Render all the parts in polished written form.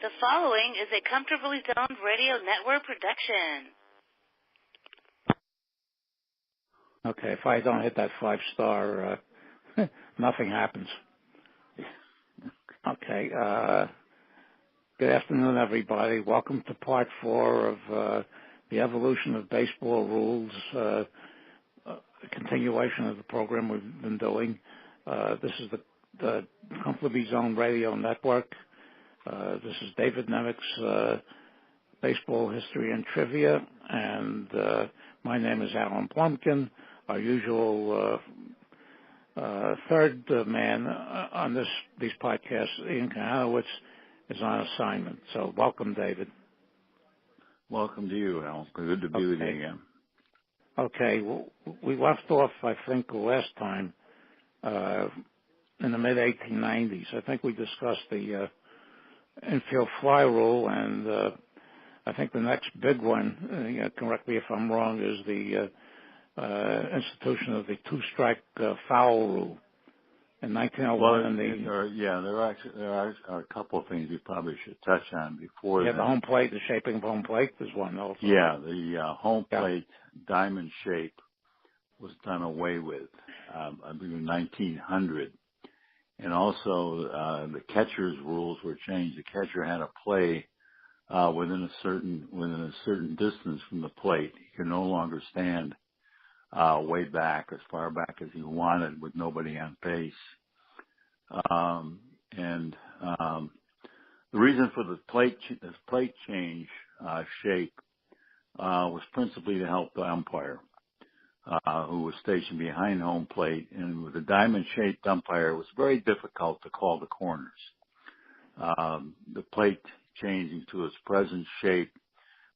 The following is a Comfortably Zoned Radio Network production. Okay, if I don't hit that 5-star, nothing happens. Okay, good afternoon, everybody. Welcome to part 4 of the evolution of baseball rules, a continuation of the program we've been doing. This is the Comfortably Zoned Radio Network. This is David Nemec's Baseball History and Trivia, and my name is Alan Blumkin. Our usual third man on these podcasts, Ian Kahanowitz, is on assignment. So welcome, David. Welcome to you, Al. Good to be with you again. Okay, well, we left off, I think, the last time in the mid-1890s. I think we discussed the infield fly rule, and I think the next big one, correct me if I'm wrong, is the institution of the two-strike foul rule in 1901. There are a couple of things we probably should touch on before that. The home plate, the shaping of home plate is one also. Yeah, the home plate diamond shape was done away with, I believe in 1900. And also, the catcher's rules were changed. The catcher had to play within a certain distance from the plate. He could no longer stand way back, as far back as he wanted, with nobody on base. The reason for the plate change shape was principally to help the umpire, who was stationed behind home plate. And with a diamond-shaped umpire, it was very difficult to call the corners. The plate changing to its present shape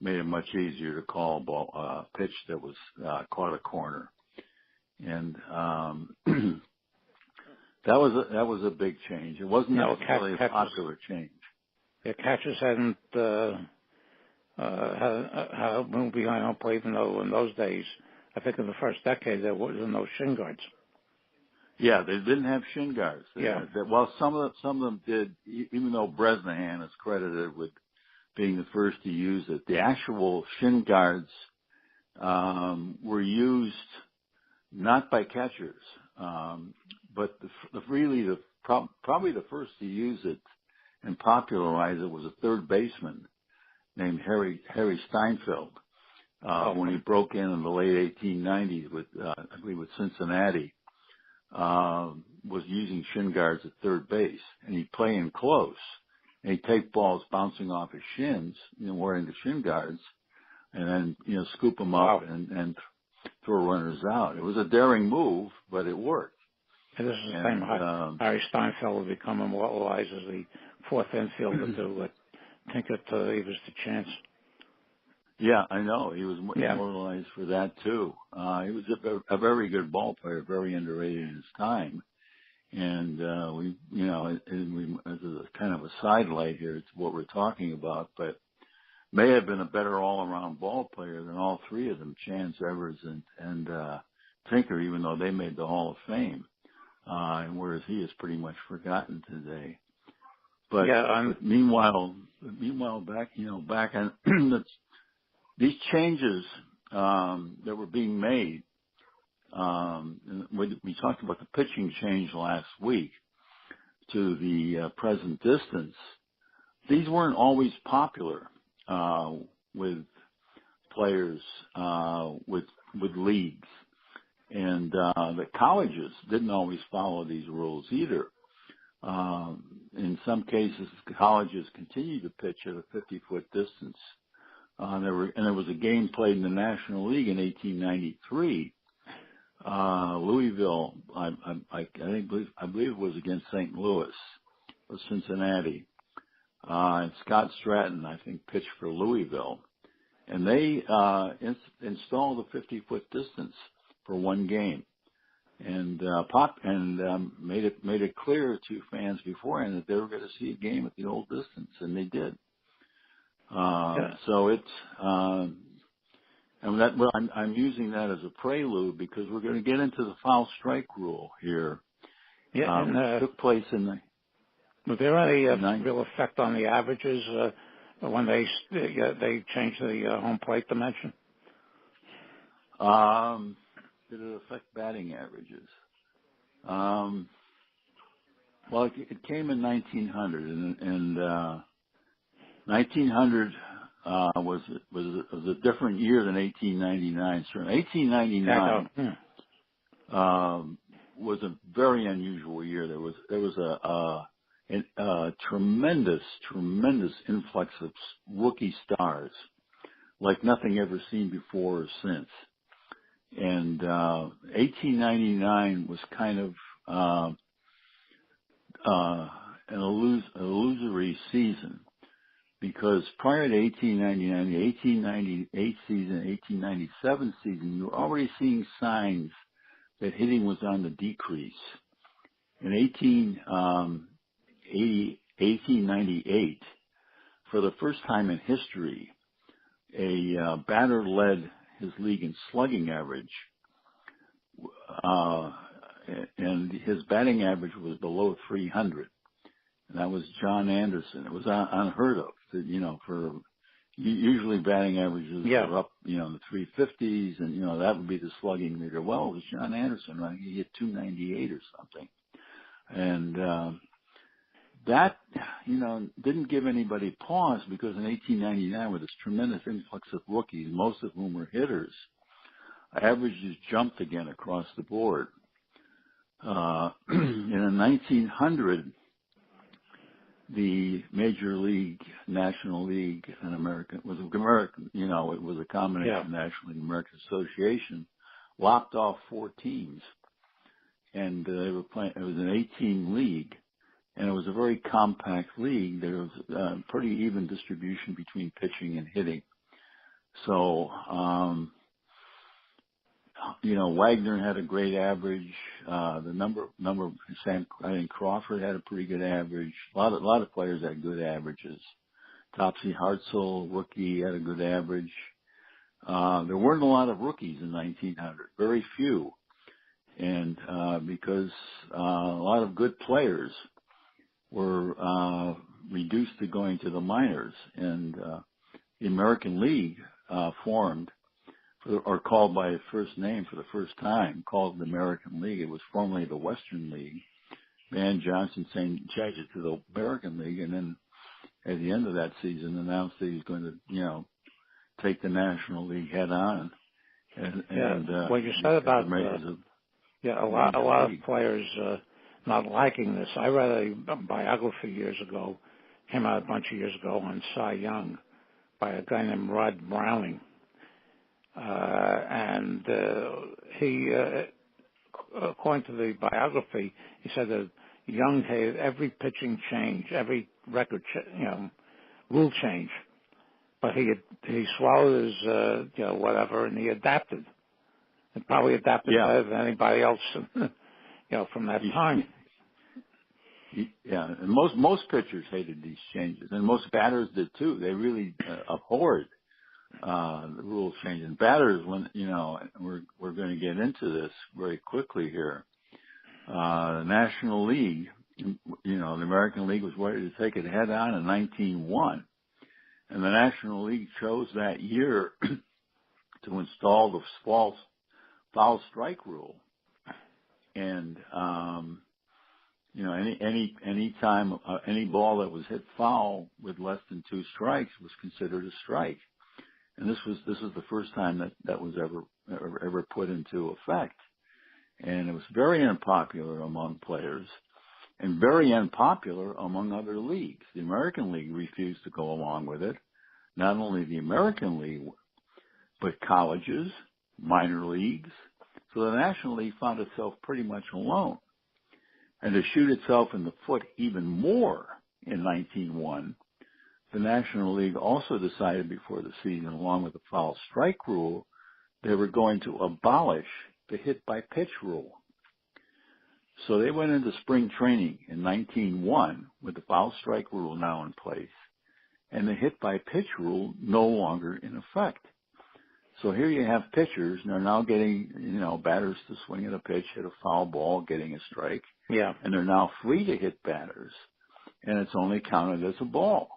made it much easier to call a pitch that was caught a corner. And that was a big change. It wasn't necessarily a popular change. Yeah, catchers hadn't had moved behind home plate, even though in those days, I think in the first decade, there was no shin guards. Yeah, they didn't have shin guards. Some of them did, even though Bresnahan is credited with being the first to use it. The actual shin guards were used not by catchers, but probably the first to use it and popularize it was a third baseman named Harry Steinfeld. When he broke in the late 1890s with, I believe with Cincinnati, was using shin guards at third base, and he'd play in close, and he'd take balls bouncing off his shins, wearing the shin guards, and then, scoop them up and throw runners out. It was a daring move, but it worked. And this is the same Harry Steinfeld would become immortalized as the fourth infielder to Tinker to Evers to Chance. Yeah, I know. He was immortalized for that, too. He was a very good ball player, very underrated in his time. And as a kind of a sidelight here, it's what we're talking about, but may have been a better all-around ball player than all three of them, Chance, Evers, and Tinker, even though they made the Hall of Fame. Whereas he is pretty much forgotten today. But meanwhile, back on these changes that were being made, we talked about the pitching change last week to the present distance. These weren't always popular with players with leagues, and the colleges didn't always follow these rules either. In some cases, colleges continued to pitch at a 50-foot distance. There was a game played in the National League in 1893. Louisville, I believe it was against St. Louis or Cincinnati. And Scott Stratton, I think, pitched for Louisville, and they installed a 50-foot distance for one game, and made it clear to fans beforehand that they were going to see a game at the old distance, and they did. So it's I'm using that as a prelude because we're going to get into the foul strike rule here. Yeah, which took place in the Was there any real effect on the averages when they changed the home plate dimension? Did it affect batting averages? Well, it came in 1900, and 1900 was a different year than 1899. So 1899 was a very unusual year. There was a tremendous influx of rookie stars, like nothing ever seen before or since. And 1899 was kind of an illusory season, because prior to 1899, the 1898 season, 1897 season, you were already seeing signs that hitting was on the decrease. In 1898, for the first time in history, a batter led his league in slugging average, and his batting average was below 300, and that was John Anderson. It was unheard of. For usually batting averages are up, in the 350s, and that would be the slugging leader. Well, it was John Anderson, right? He hit 298 or something, and that didn't give anybody pause, because in 1899, with this tremendous influx of rookies, most of whom were hitters, averages jumped again across the board. In 1900, the Major League, National League, and American, it was a combination National League, American Association, lopped off 4 teams, and they were playing. It was an 8-team league, and it was a very compact league. There was pretty even distribution between pitching and hitting. So, Wagner had a great average. The number I think Crawford had a pretty good average. A lot of players had good averages. Topsy Hartzell, rookie, had a good average. There weren't a lot of rookies in 1900, very few, and because a lot of good players were reduced to going to the minors, and the American League formed, or called by its first name for the first time, called the American League. It was formerly the Western League. Van Johnson changed it to the American League, and then at the end of that season announced that he was going to, take the National League head on. What you said about a lot of players not liking this. I read a biography came out a bunch of years ago, on Cy Young by a guy named Rod Browning. And he, according to the biography, he said that Young hated every pitching change, every record, rule change. But he swallowed his, whatever, and he adapted. And probably adapted better than anybody else, from that time. And most pitchers hated these changes, and most batters did too. They really abhorred the rule change. And batters, when we're going to get into this very quickly here. The National League, the American League was ready to take it head on in 1901, and the National League chose that year to install the foul strike rule. And any time any ball that was hit foul with less than 2 strikes was considered a strike. And this was the first time that was ever put into effect. And it was very unpopular among players, and very unpopular among other leagues. The American League refused to go along with it. Not only the American League, but colleges, minor leagues. So the National League found itself pretty much alone. And to shoot itself in the foot even more in 1901, the National League also decided before the season, along with the foul strike rule, they were going to abolish the hit-by-pitch rule. So they went into spring training in 1901 with the foul strike rule now in place, and the hit-by-pitch rule no longer in effect. So here you have pitchers, and they're now getting, batters to swing at a pitch, hit a foul ball, getting a strike. Yeah. And they're now free to hit batters. and it's only counted as a ball.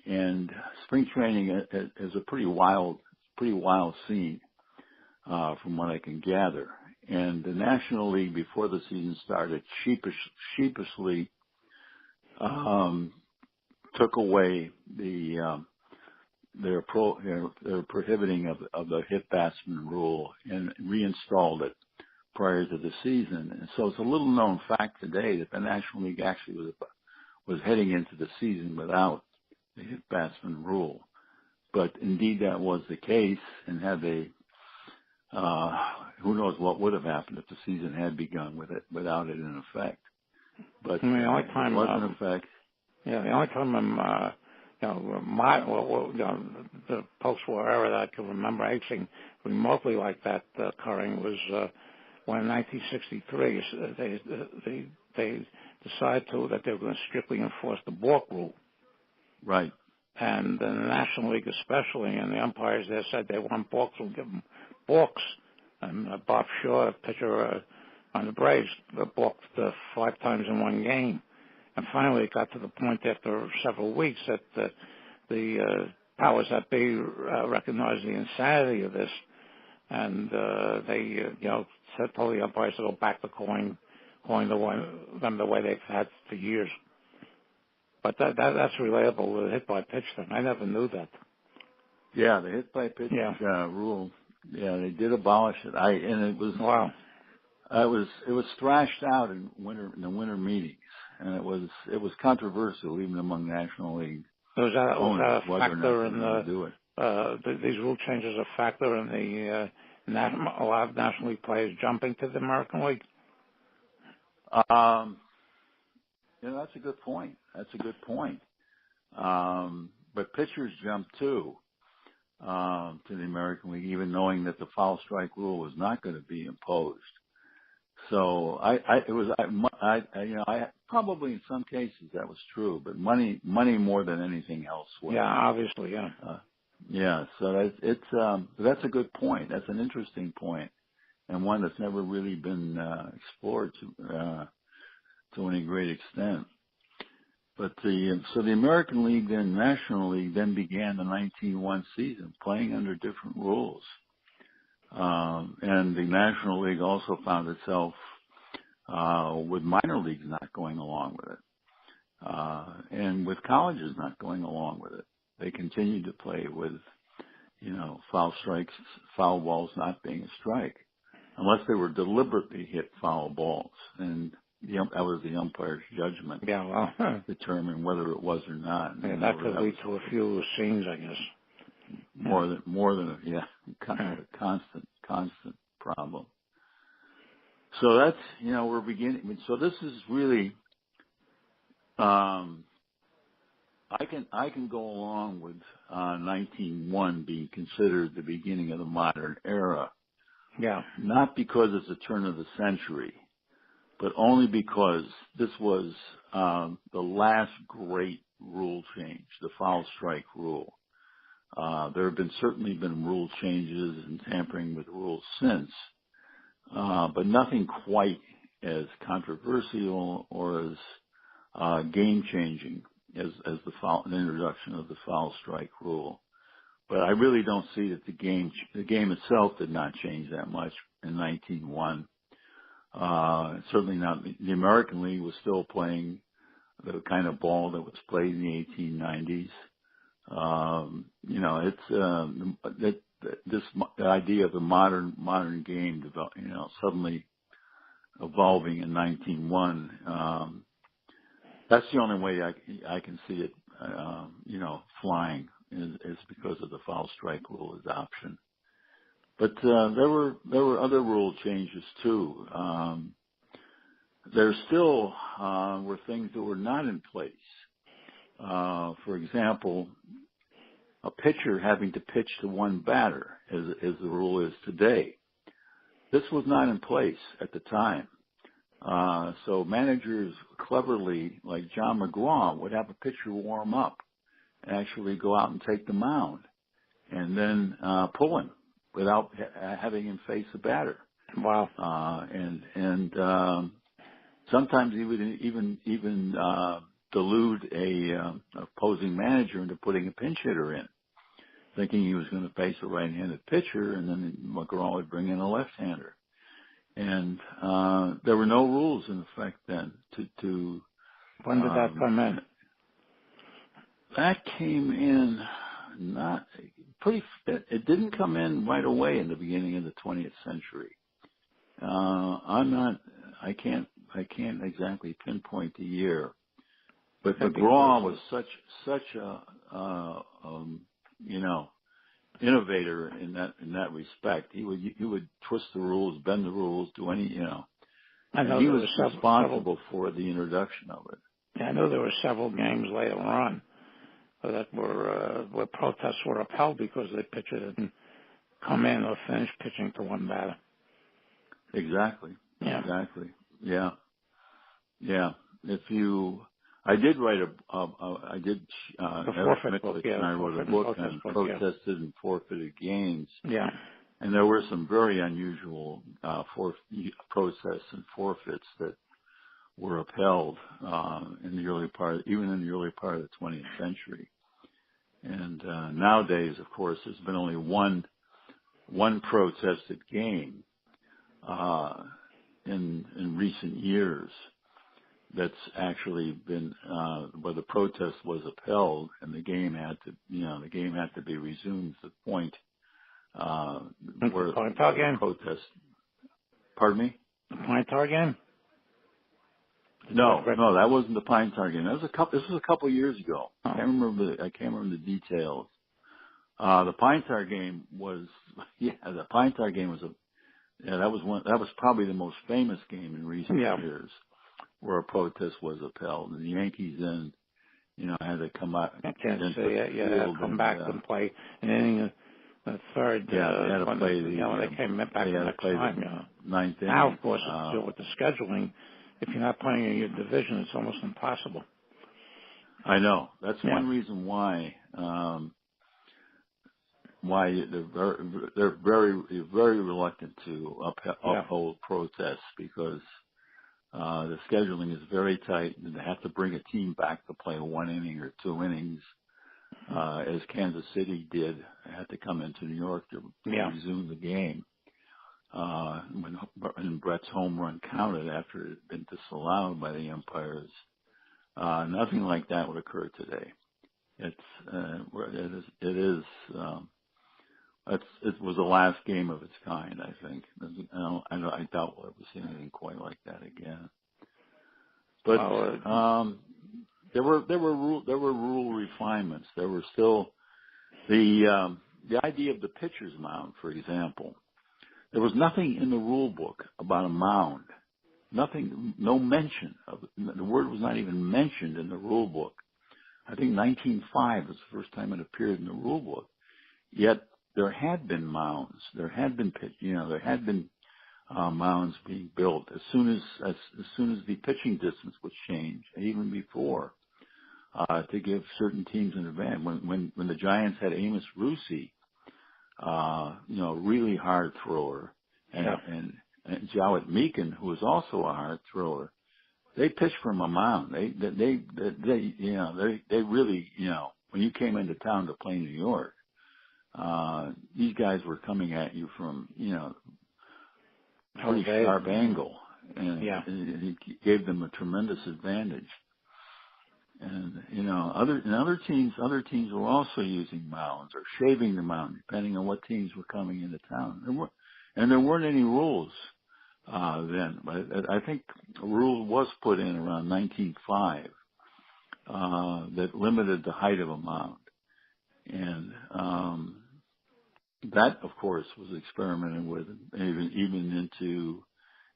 And spring training is a pretty wild scene, from what I can gather. And the National League, before the season started, sheepishly took away their prohibiting of the hit batsman rule and reinstalled it prior to the season. And so it's a little known fact today that the National League actually was heading into the season without the hit batsman rule. But indeed that was the case, and had they, who knows what would have happened if the season had begun without it in effect. But I mean, the only time it was in effect. Yeah, the only time the post-war era that I can remember anything remotely like that occurring was when in 1963 they decided that they were going to strictly enforce the balk rule. Right. And the National League especially, and the umpires there said they want balks, will give them balks. And Bob Shaw, pitcher on the Braves, balked 5 times in one game. And finally it got to the point after several weeks that the powers that be recognized the insanity of this. And they told the umpires to go back to calling them the way they've had for years. But that's relatable, the hit-by-pitch thing. I never knew that. Yeah, the hit-by-pitch rule. Yeah, they did abolish it. It was wow. It was thrashed out in the winter meetings, and it was controversial even among National League owners was that a factor in do it. These rule changes a factor in a lot of National League players jumping to the American League? That's a good point. But pitchers jumped too to the American League, even knowing that the foul strike rule was not going to be imposed. So I probably in some cases that was true, but money more than anything else was. Yeah, obviously, yeah. So that's a good point. That's an interesting point, and one that's never really been explored to any great extent. But the American League and National League then began the 1901 season playing under different rules. And the National League also found itself with minor leagues not going along with it, and with colleges not going along with it. They continued to play with, foul strikes, foul balls not being a strike, unless they were deliberately hit foul balls, and that was the umpire's judgment. Yeah, well, determine whether it was or not. Yeah, that could lead to a few scenes, I guess. More than kind of a constant problem. So that's we're beginning. So this is really I can go along with 1901 being considered the beginning of the modern era. Yeah. Not because it's the turn of the century, but only because this was the last great rule change, the foul strike rule. There have certainly been rule changes and tampering with rules since, but nothing quite as controversial or as game changing as the introduction of the foul strike rule. But I really don't see that the game itself did not change that much in 1901. Certainly not. The American League was still playing the kind of ball that was played in the 1890s. The idea of the modern game suddenly evolving in 1901. That's the only way I can see it, flying is because of the foul strike rule adoption. But there were other rule changes too. There still were things that were not in place. For example, a pitcher having to pitch to one batter, as the rule is today. This was not in place at the time. So managers cleverly, like John McGraw, would have a pitcher warm up and actually go out and take the mound and then pull him without having him face the batter. Wow. And sometimes he would even delude a opposing manager into putting a pinch hitter in, thinking he was going to face a right-handed pitcher, and then McGraw would bring in a left-hander. And there were no rules in effect then to When did that come in? That came in it didn't come in right away in the beginning of the 20th century. I can't exactly pinpoint the year, but McGraw was such a innovator in that respect. He would twist the rules, bend the rules, do any, and he was responsible for the introduction of it. Yeah, I know there were several games later on that where protests were upheld because the pitcher didn't come in or finish pitching to one batter. Exactly. Yeah. Exactly. Yeah. Yeah. I did write the forfeit book. Yeah. I wrote a book on protested and forfeited games. Yeah. And there were some very unusual protests and forfeits that were upheld even in the early part of the 20th century. And nowadays, of course, there's been only one protested game in recent years that's actually been where the protest was upheld and the game had to be resumed to the point where the protest. Pardon me? The Pine Tar game? No, that wasn't the Pine Tar game. This was a couple years ago. Oh. I can't remember the details. The Pine Tar game was that was probably the most famous game in recent years where a protest was upheld, and the Yankees then, had to come out. I can't say come back and play an inning. The third, they had to play when they came back the next time. Ninth inning. Now, of course, with the scheduling, if you're not playing in your division, it's almost impossible. I know. That's one reason why they're very reluctant to uphold protests, because the scheduling is very tight, and they have to bring a team back to play 1 inning or 2 innings, as Kansas City did. They had to come into New York to resume the game. When Brett's home run counted after it had been disallowed by the umpires. Nothing like that would occur today. It was the last game of its kind, I think. I doubt we'll ever see anything quite like that again. But there were rule refinements. There were still the idea of the pitcher's mound, for example. There was nothing in the rule book about a mound. Nothing, no mention of it. The word was not even mentioned in the rule book. I think 1905 was the first time it appeared in the rule book. Yet there had been mounds. There had been mounds being built as soon as the pitching distance was changed, and even before, to give certain teams an advantage. When the Giants had Amos Russi, really hard thrower, and Jowett Meekin, who was also a hard thrower, they pitched from a mound. They really, when you came into town to play New York, these guys were coming at you from, pretty sharp angle, and it gave them a tremendous advantage. And other teams were also using mounds or shaving the mound, depending on what teams were coming into town. There weren't any rules then, but I think a rule was put in around 1905 that limited the height of a mound, and that, of course, was experimented with even into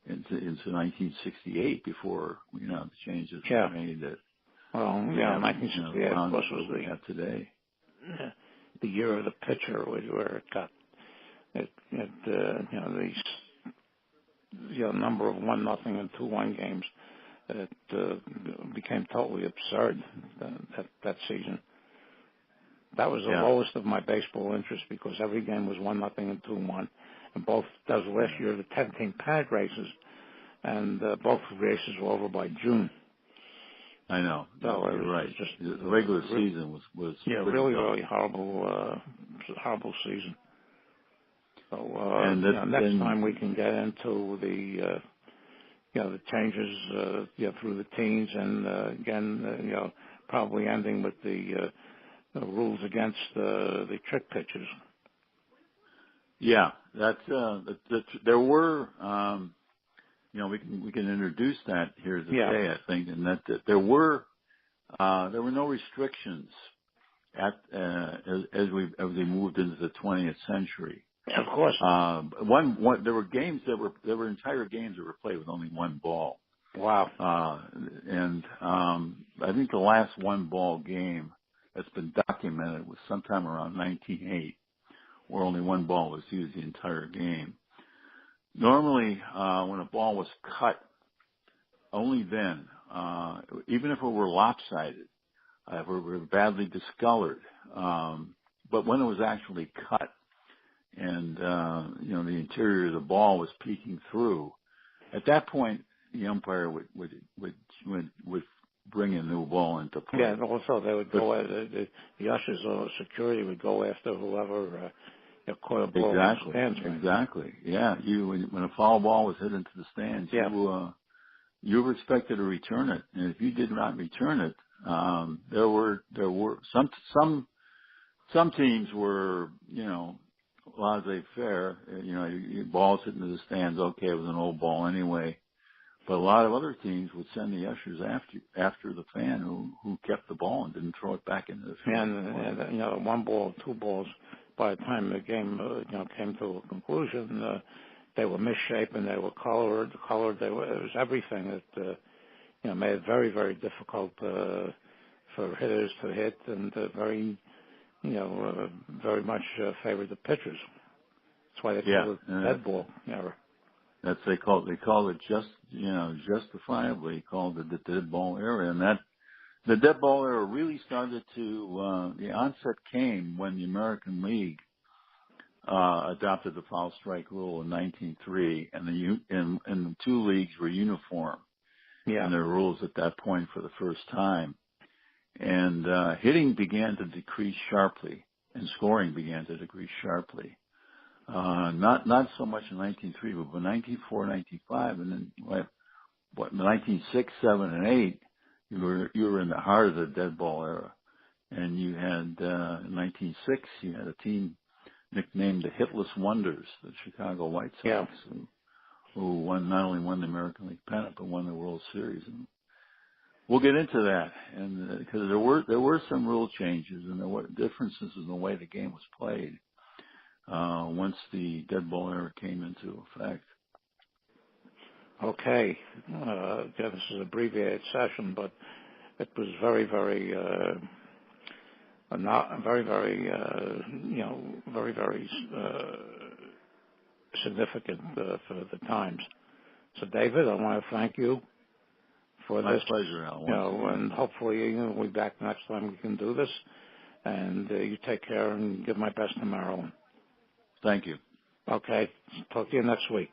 1968 before the changes were made. That 1968 of course was we have today. The year of the pitcher, where it got the number of 1-0 and 2-1 games. It became totally absurd that season. That was the lowest of my baseball interest, because every game was 1-0 and 2-1, and both those last year the 10-team pennant races, and both races were over by June. I know. So you're right. Just the regular season was really horrible season. So next time we can get into the the changes through the teens, and again probably ending with the rules against the trick pitches. Yeah, there were. We can introduce that here today, I think, and that there were no restrictions as we moved into the 20th century. Of course. There were games there were entire games that were played with only one ball. Wow. And I think the last one ball game that's been documented was sometime around 1908, where only one ball was used the entire game. Normally, when a ball was cut, only then, even if it were lopsided, if it were badly discolored, but when it was actually cut and, the interior of the ball was peeking through, at that point, the umpire would bring a new ball into play. Yeah, and also they would go, the ushers or security would go after whoever, caught a ball in the stands. Right? Exactly. Yeah. When a foul ball was hit into the stands, you were expected to return it, and if you did not return it, there were some teams were laissez-faire. Balls hit into the stands. Okay, it was an old ball anyway. But a lot of other teams would send the ushers after the fan who kept the ball and didn't throw it back into the field. And one ball, two balls. By the time the game came to a conclusion, they were misshapen, they were colored. It was everything that made it very, very difficult for hitters to hit, and very very much favored the pitchers. That's why they call it dead ball era. They called it justifiably called it the dead ball era, and the dead ball era really started to the onset came when the American League adopted the foul strike rule in 1903, and the two leagues were uniform in their rules at that point for the first time, and hitting began to decrease sharply, and scoring began to decrease sharply. Not so much in 1903, but in 1904, 1905, and then 1906, 7, and 8, you were in the heart of the dead ball era, and you had in 1906 you had a team nicknamed the Hitless Wonders, the Chicago White Sox, who not only won the American League pennant but won the World Series. And we'll get into that, and because there were some rule changes and there were differences in the way the game was played once the dead ball era came into effect. Okay, this is an abbreviated session, but it was very, very, very significant for the times. So, David, I want to thank you for this. My pleasure, Al. And hopefully we'll be back next time we can do this. And you take care and give my best to Marilyn. Thank you. Okay. Talk to you next week.